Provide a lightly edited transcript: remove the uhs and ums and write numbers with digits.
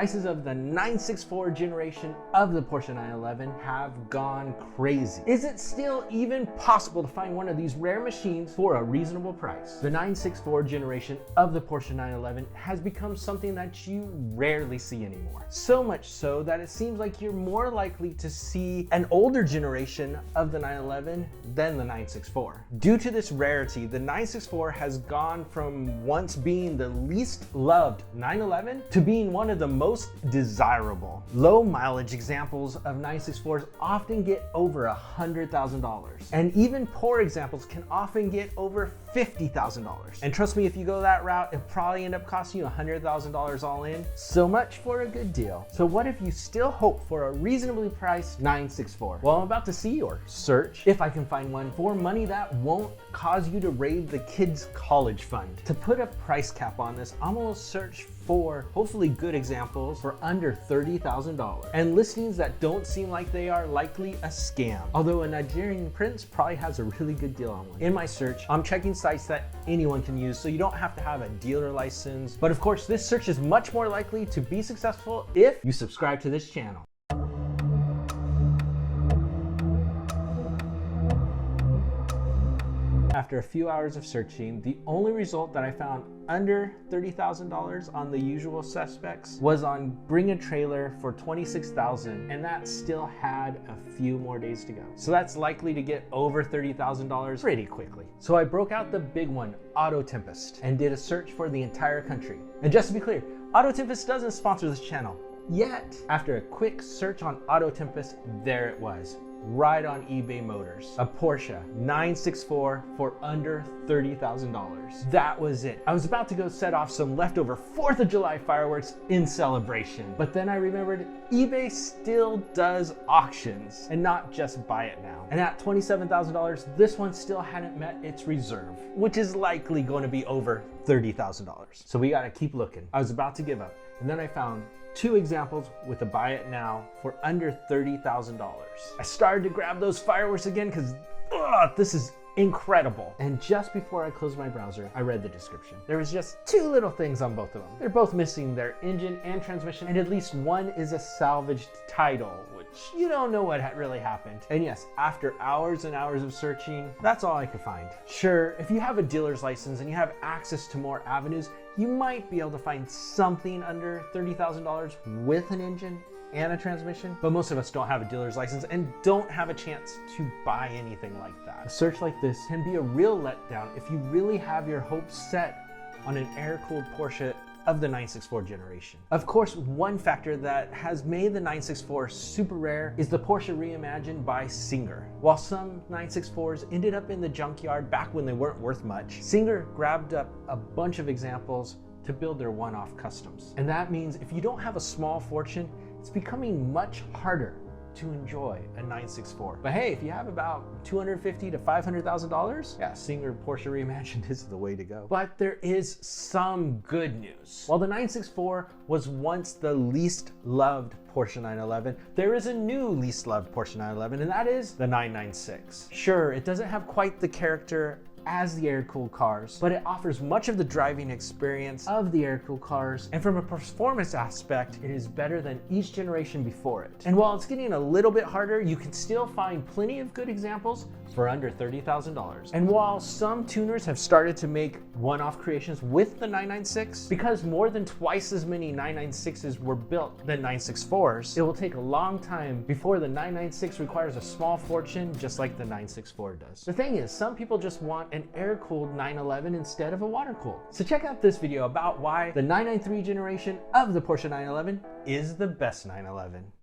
prices of the 964 generation of the Porsche 911 have gone crazy. Is it still even possible to find one of these rare machines for a reasonable price? The 964 generation of the Porsche 911 has become something that you rarely see anymore. So much so that it seems like you're more likely to see an older generation of the 911 than the 964. Due to this rarity, the 964 has gone from once being the least loved 911 to being one of the most desirable. Low mileage examples of 964s often get over $100,000. And even poor examples can often get over $50,000. And trust me, if you go that route, it'll probably end up costing you $100,000 all in. So much for a good deal. So what if you still hope for a reasonably priced 964? Well, I'm about to see your search, if I can find one, for money that won't cause you to raid the kids' college fund. To put a price cap on this, I'm gonna search for hopefully good examples for under $30,000 and listings that don't seem like they are likely a scam. Although a Nigerian prince probably has a really good deal on one. In my search, I'm checking sites that anyone can use, so you don't have to have a dealer license. But of course, this search is much more likely to be successful if you subscribe to this channel. After a few hours of searching, the only result that I found under $30,000 on the usual suspects was on Bring a Trailer for $26,000, and that still had a few more days to go. So that's likely to get over $30,000 pretty quickly. So I broke out the big one, Auto Tempest, and did a search for the entire country. And just to be clear, Auto Tempest doesn't sponsor this channel yet. After a quick search on Auto Tempest, there it was. Right on eBay Motors, a Porsche 964 for under $30,000. That was it. I was about to go set off some leftover 4th of July fireworks in celebration, but then I remembered eBay still does auctions and not just buy it now. And at $27,000, this one still hadn't met its reserve, which is likely going to be over $30,000. So we gotta keep looking. I was about to give up, and then I found 2 examples with a buy it now for under $30,000. I started to grab those fireworks again because this is incredible. And just before I closed my browser, I read the description. There was just 2 little things on both of them. They're both missing their engine and transmission, and at least one is a salvaged title, which you don't know what really happened. And yes, after hours and hours of searching, that's all I could find. Sure, if you have a dealer's license and you have access to more avenues, you might be able to find something under $30,000 with an engine and a transmission, but most of us don't have a dealer's license and don't have a chance to buy anything like that. A search like this can be a real letdown if you really have your hopes set on an air-cooled Porsche of the 964 generation. Of course, one factor that has made the 964 super rare is the Porsche reimagined by Singer. While some 964s ended up in the junkyard back when they weren't worth much, Singer grabbed up a bunch of examples to build their one-off customs. And that means if you don't have a small fortune, it's becoming much harder to enjoy a 964. But hey, if you have about $250,000 to $500,000, yeah, Singer Porsche Reimagined is the way to go. But there is some good news. While the 964 was once the least loved Porsche 911, there is a new least loved Porsche 911, and that is the 996. Sure, it doesn't have quite the character as the air-cooled cars, but it offers much of the driving experience of the air-cooled cars, and from a performance aspect, it is better than each generation before it. And while it's getting a little bit harder, you can still find plenty of good examples for under $30,000. And while some tuners have started to make one-off creations with the 996, because more than twice as many 996s were built than 964s, it will take a long time before the 996 requires a small fortune just like the 964 does. The thing is, some people just want an air-cooled 911 instead of a water-cooled. So check out this video about why the 993 generation of the Porsche 911 is the best 911.